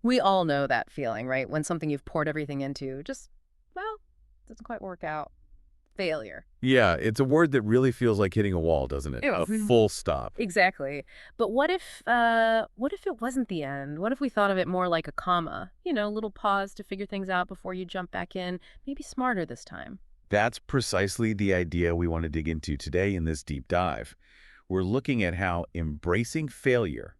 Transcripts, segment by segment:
We all know that feeling, right? When something you've poured everything into just, well, doesn't quite work out. Failure. Yeah, it's a word that really feels like hitting a wall, doesn't it? A Ew. full stop. Exactly. But what if it wasn't the end? What if we thought of it more like a comma? A little pause to figure things out before you jump back in, maybe smarter this time. That's precisely the idea we want to dig into today in this deep dive. We're looking at how embracing failure,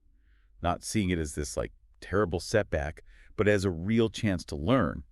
not seeing it as this like terrible setback, but as a real chance to learn,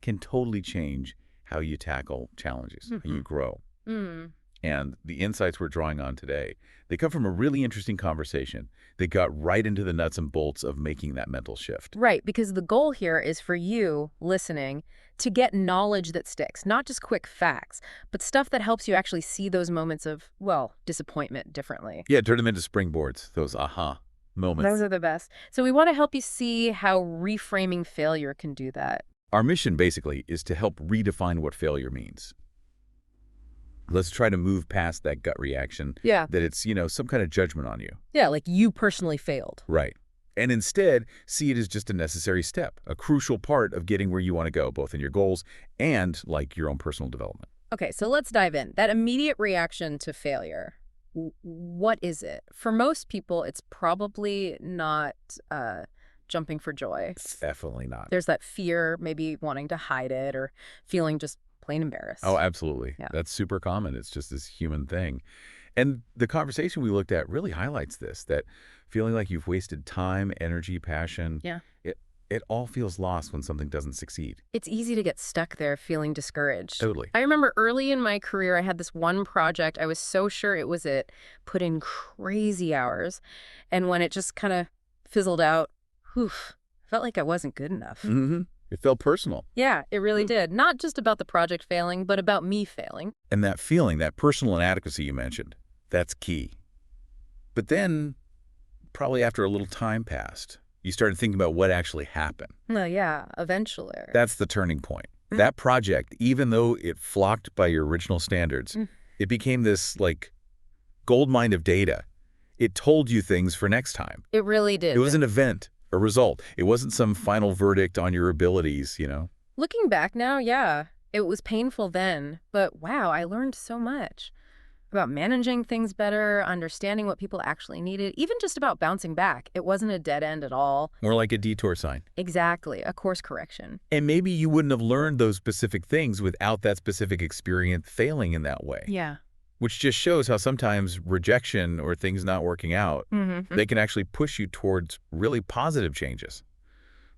can totally change how you tackle challenges, how you Mhm. grow. Mm. And the insights we're drawing on today, they come from a really interesting conversation that got right into the nuts and bolts of making that mental shift. Right, because the goal here is for you, listening, to get knowledge that sticks, not just quick facts, but stuff that helps you actually see those moments of, well, disappointment differently. Yeah, turn them into springboards, those aha Those moments. are the best. So we want to help you see how reframing failure can do that. Our mission, basically, is to help redefine what failure means. Let's try to move past that gut reaction Yeah. that it's, some kind of judgment on you. Yeah, like you personally failed. Right. And instead, see it as just a necessary step, a crucial part of getting where you want to go, both in your goals and, like, your own personal development. Okay, so let's dive in. That immediate reaction to failure, what is it? For most people, it's probably not jumping for joy. Definitely not. There's that fear, maybe wanting to hide it or feeling just plain Oh, embarrassed. absolutely. Yeah. That's super common. It's just this human thing. And the conversation we looked at really highlights this, that feeling like you've wasted time, energy, passion, Yeah. it all feels lost when something doesn't succeed. It's easy to get stuck there feeling discouraged. Totally. I remember early in my career, I had this one project. I was so sure it was it, put in crazy hours. And when it just kind of fizzled out, whew, felt like I wasn't good enough. Mm-hmm. It felt personal. Yeah, it really did. Not just about the project failing, but about me failing. And that feeling, that personal inadequacy you mentioned, that's key. But then, probably after a little time passed, you started thinking about what actually happened. No, yeah, eventually. That's the turning point. That project, even though it flocked by your original standards, Mm. it became this, like, gold mine of data. It told you things for next time. It really It did. was an event, a result. It wasn't some final verdict on your abilities. Looking back now, yeah, it was painful then, but wow, I learned so much about managing things better, understanding what people actually needed, even just about bouncing back. It wasn't a dead end at all. More like a detour sign. Exactly, a course correction. And maybe you wouldn't have learned those specific things without that specific experience failing in that way. Yeah. Which just shows how sometimes rejection or things not working out, Mm-hmm. they can actually push you towards really positive changes.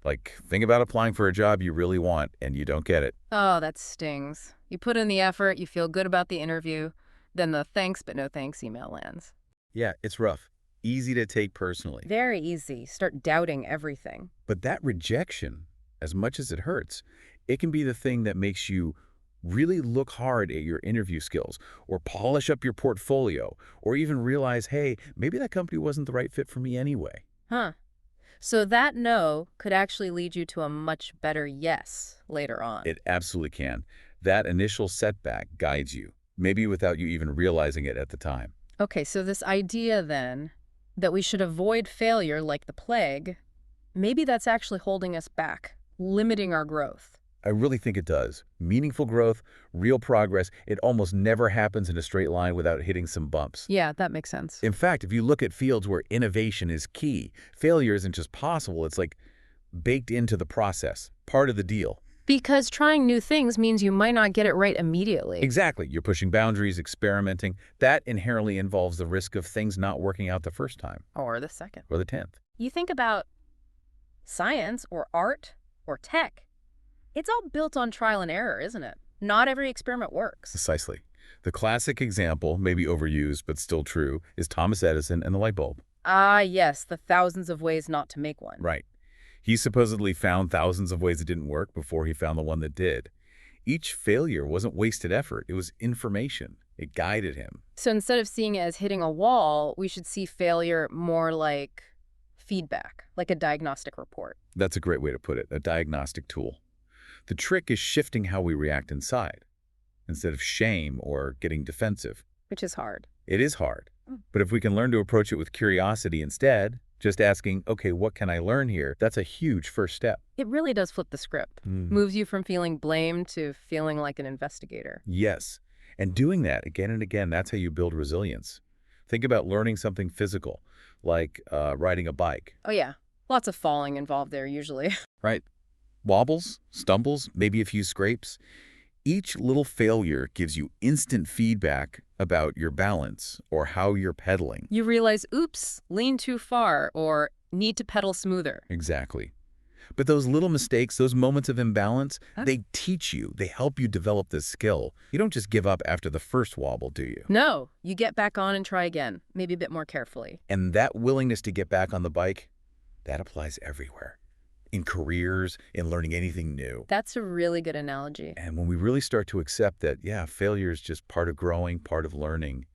Like, think about applying for a job you really want and you don't get it. Oh, that stings. You put in the effort, you feel good about the interview, then the thanks but no thanks email lands. Yeah, it's rough. Easy to take personally. Very easy. Start doubting everything. But that rejection, as much as it hurts, it can be the thing that makes you really look hard at your interview skills or polish up your portfolio or even realize, hey, maybe that company wasn't the right fit for me anyway. Huh. So that no could actually lead you to a much better yes later on. It absolutely can. That initial setback guides you, maybe without you even realizing it at the time. Okay, so this idea then that we should avoid failure like the plague, maybe that's actually holding us back, limiting our growth. I really think it does. Meaningful growth, real progress, it almost never happens in a straight line without hitting some bumps. Yeah, that makes sense. In fact, if you look at fields where innovation is key, failure isn't just possible, it's like baked into the process, part of the deal. Because trying new things means you might not get it right immediately. Exactly. You're pushing boundaries, experimenting. That inherently involves the risk of things not working out the first time Or the second. or the 10th. You think about science or art or tech, it's all built on trial and error, isn't it? Not every experiment works. Precisely. The classic example, maybe overused but still true, is Thomas Edison and the light bulb. Ah, yes, the thousands of ways not to make one. Right. He supposedly found thousands of ways it didn't work before he found the one that did. Each failure wasn't wasted effort. It was information. It guided him. So instead of seeing it as hitting a wall, we should see failure more like feedback, like a diagnostic report. That's a great way to put it, a diagnostic tool. The trick is shifting how we react inside, instead of shame or getting defensive. Which is hard. It is hard, Mm. but if we can learn to approach it with curiosity instead, Just asking, okay, what can I learn here? That's a huge first step. It really does flip the script. Mhm. Moves you from feeling blamed to feeling like an investigator. Yes. And doing that again and again, that's how you build resilience. Think about learning something physical, like riding a bike, Oh, yeah. Lots of falling involved there, usually. right? Wobbles, stumbles, maybe a few scrapes. Each little failure gives you instant feedback about your balance or how you're pedaling. You realize, oops, lean too far, or need to pedal smoother. Exactly. But those little mistakes, those moments of imbalance, Huh? they teach you, they help you develop this skill. You don't just give up after the first wobble, do you? No, you get back on and try again, maybe a bit more carefully. And that willingness to get back on the bike, that applies everywhere. In careers, in learning anything new. That's a really good analogy. And when we really start to accept that, yeah, failure is just part of growing, part of learning,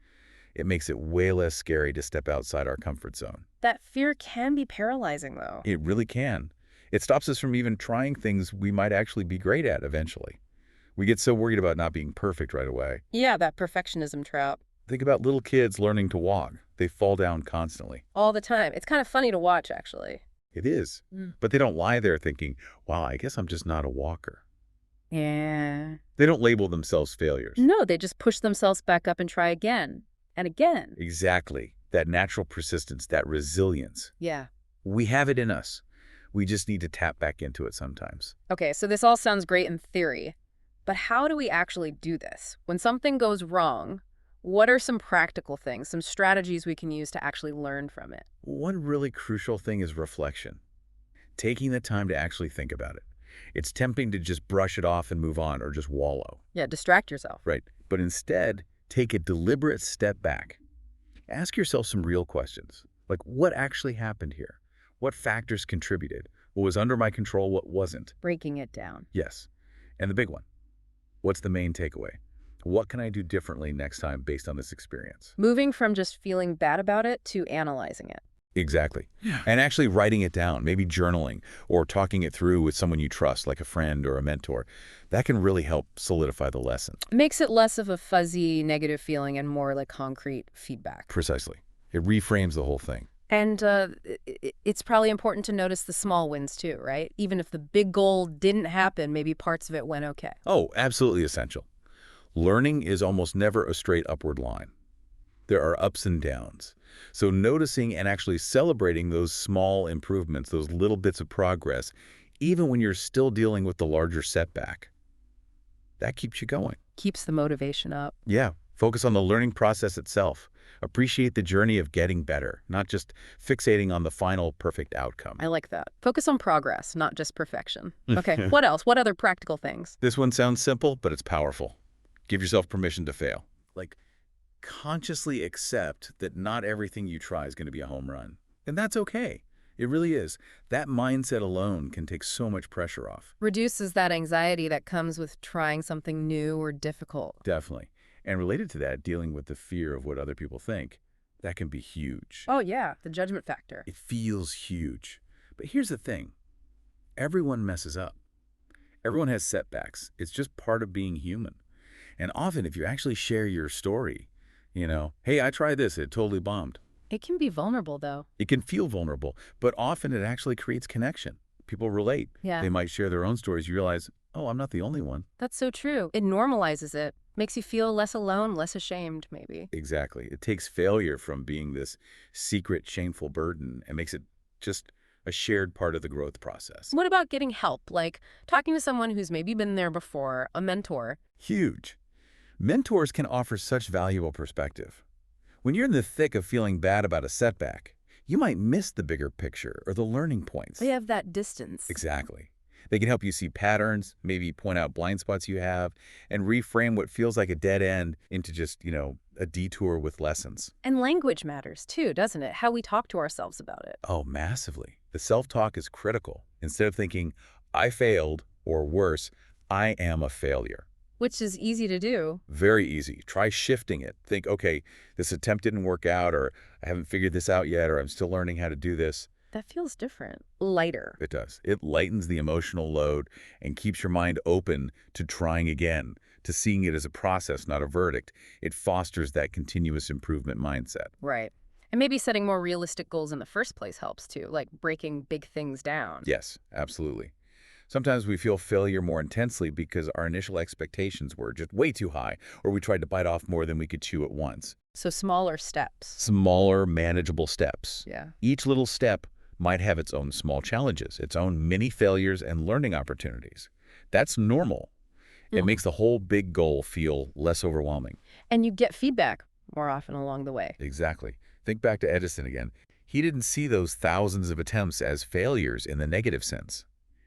it makes it way less scary to step outside our comfort zone. That fear can be paralyzing, though. It really can. It stops us from even trying things we might actually be great at eventually. We get so worried about not being perfect right away. Yeah, that perfectionism trap. Think about little kids learning to walk. They fall down constantly. All the time. It's kind of funny to watch, actually. It is. Mm. But they don't lie there thinking, wow, I guess I'm just not a walker. Yeah. They don't label themselves failures. No, they just push themselves back up and try again and again. Exactly. That natural persistence, that resilience. Yeah. We have it in us. We just need to tap back into it sometimes. Okay, so this all sounds great in theory, but how do we actually do this? When something goes wrong, what are some practical things, some strategies we can use to actually learn from it? One really crucial thing is reflection. Taking the time to actually think about it. It's tempting to just brush it off and move on or just wallow. Yeah, distract yourself. Right. But instead, take a deliberate step back. Ask yourself some real questions, like what actually happened here? What factors contributed? What was under my control? What wasn't? Breaking it down. Yes. And the big one, what's the main takeaway? What can I do differently next time based on this experience? Moving from just feeling bad about it to analyzing it. Exactly. And actually writing it down, maybe journaling or talking it through with someone you trust, like a friend or a mentor. That can really help solidify the lesson. Makes it less of a fuzzy negative feeling and more like concrete feedback. Precisely. It reframes the whole thing. And it's probably important to notice the small wins too, right? Even if the big goal didn't happen, maybe parts of it went okay. Oh, absolutely essential. Learning is almost never a straight upward line. There are ups and downs. So noticing and actually celebrating those small improvements, those little bits of progress, even when you're still dealing with the larger setback, that keeps you going. Keeps the motivation up. Yeah, focus on the learning process itself. Appreciate the journey of getting better, not just fixating on the final perfect outcome. I like that. Focus on progress, not just perfection. Okay, what else? What other practical things? This one sounds simple, but it's powerful. Give yourself permission to fail. Like, consciously accept that not everything you try is going to be a home run. And that's okay. It really is. That mindset alone can take so much pressure off. Reduces that anxiety that comes with trying something new or difficult. Definitely. And related to that, dealing with the fear of what other people think, that can be huge. Oh, yeah, the judgment factor. It feels huge. But here's the thing. Everyone messes up. Everyone has setbacks. It's just part of being human. And often if you actually share your story, hey, I tried this, it totally bombed. It can be vulnerable, though. It can feel vulnerable, but often it actually creates connection. People relate. Yeah. They might share their own stories. You realize, oh, I'm not the only one. That's so true. It normalizes it. Makes you feel less alone, less ashamed, maybe. Exactly. It takes failure from being this secret, shameful burden and makes it just a shared part of the growth process. What about getting help? Like talking to someone who's maybe been there before, a mentor. Huge. Mentors can offer such valuable perspective. When you're in the thick of feeling bad about a setback, you might miss the bigger picture or the learning points. They have that distance. Exactly. They can help you see patterns, maybe point out blind spots you have, and reframe what feels like a dead end into just, a detour with lessons. And language matters too, doesn't it? How we talk to ourselves about it. Oh, massively. The self-talk is critical. Instead of thinking, I failed, or worse, I am a failure. Which is easy to do. Very easy. Try shifting it. Think, okay, this attempt didn't work out, or I haven't figured this out yet, or I'm still learning how to do this. That feels different. Lighter. It does. It lightens the emotional load and keeps your mind open to trying again, to seeing it as a process, not a verdict. It fosters that continuous improvement mindset. Right. And maybe setting more realistic goals in the first place helps too, like breaking big things down. Yes, absolutely. Sometimes we feel failure more intensely because our initial expectations were just way too high, or we tried to bite off more than we could chew at once. So smaller steps. Smaller, manageable steps. Yeah. Each little step might have its own small challenges, its own mini failures and learning opportunities. That's normal. It Mhm. makes the whole big goal feel less overwhelming. And you get feedback more often along the way. Exactly. Think back to Edison again. He didn't see those thousands of attempts as failures in the negative sense.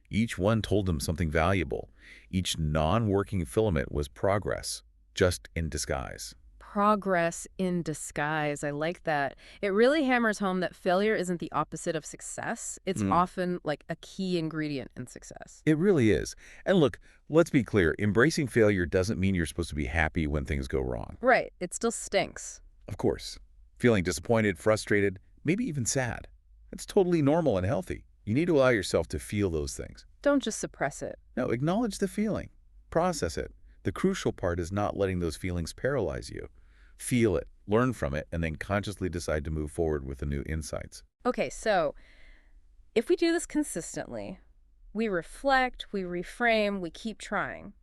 Each one told him something valuable. Each non-working filament was progress, just in disguise. Progress in disguise. I like that. It really hammers home that failure isn't the opposite of success. It's Mm. often like a key ingredient in success. It really is. And look, let's be clear. Embracing failure doesn't mean you're supposed to be happy when things go wrong. Right. It still stinks. Of course. Feeling disappointed, frustrated, maybe even sad. That's totally normal and healthy. You need to allow yourself to feel those things. Don't just suppress it. No, acknowledge the feeling. Process it. The crucial part is not letting those feelings paralyze you. Feel it, learn from it, and then consciously decide to move forward with the new insights. Okay, so if we do this consistently, we reflect, we reframe, we keep trying.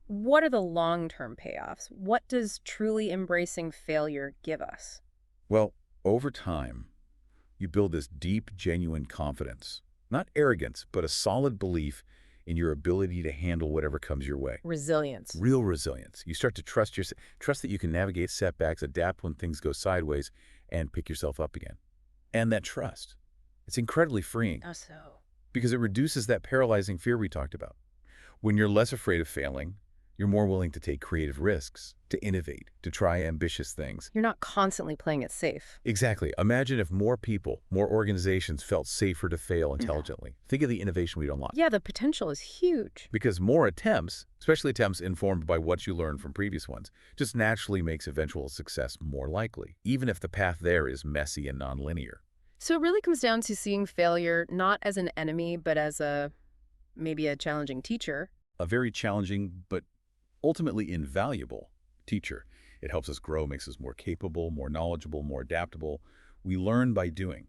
What are the long-term payoffs? What does truly embracing failure give us? Well, over time, you build this deep, genuine confidence. Not arrogance, but a solid belief in your ability to handle whatever comes your way. Resilience. Real resilience. You start to trust that you can navigate setbacks, adapt when things go sideways, and pick yourself up again. And that trust, it's incredibly freeing How so? because it reduces that paralyzing fear we talked about. When you're less afraid of failing, you're more willing to take creative risks, to innovate, to try ambitious things. You're not constantly playing it safe. Exactly. Imagine if more people, more organizations felt safer to fail Yeah. intelligently. Think of the innovation we'd unlock. Yeah, the potential is huge. Because more attempts, especially attempts informed by what you learned from previous ones, just naturally makes eventual success more likely, even if the path there is messy and nonlinear. So it really comes down to seeing failure not as an enemy, but as maybe a challenging teacher. A very challenging but ultimately invaluable teacher. It helps us grow, makes us more capable, more knowledgeable, more adaptable. We learn by doing,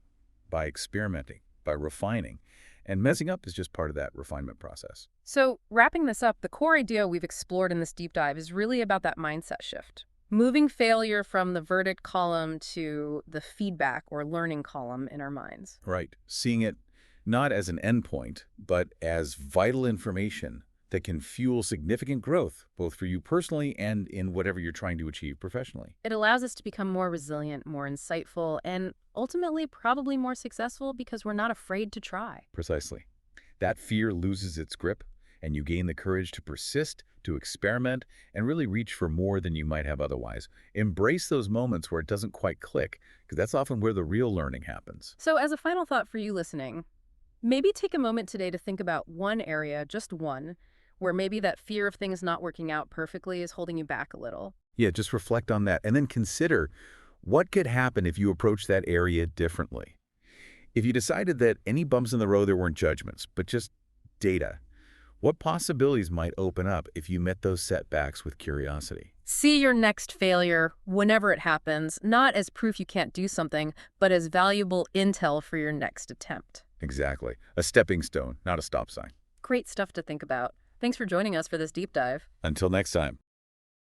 by experimenting, by refining. And messing up is just part of that refinement process. So wrapping this up, the core idea we've explored in this deep dive is really about that mindset shift. Moving failure from the verdict column to the feedback or learning column in our minds. Right. Seeing it not as an endpoint, but as vital information that can fuel significant growth, both for you personally and in whatever you're trying to achieve professionally. It allows us to become more resilient, more insightful, and ultimately probably more successful because we're not afraid to try. Precisely. That fear loses its grip, and you gain the courage to persist, to experiment, and really reach for more than you might have otherwise. Embrace those moments where it doesn't quite click, because that's often where the real learning happens. So as a final thought for you listening, maybe take a moment today to think about one area, just one, where maybe that fear of things not working out perfectly is holding you back a little. Yeah, just reflect on that, and then consider what could happen if you approach that area differently. If you decided that any bumps in the road there weren't judgments, but just data, what possibilities might open up if you met those setbacks with curiosity? See your next failure, whenever it happens, not as proof you can't do something, but as valuable intel for your next attempt. Exactly. A stepping stone, not a stop sign. Great stuff to think about. Thanks for joining us for this deep dive. Until next time.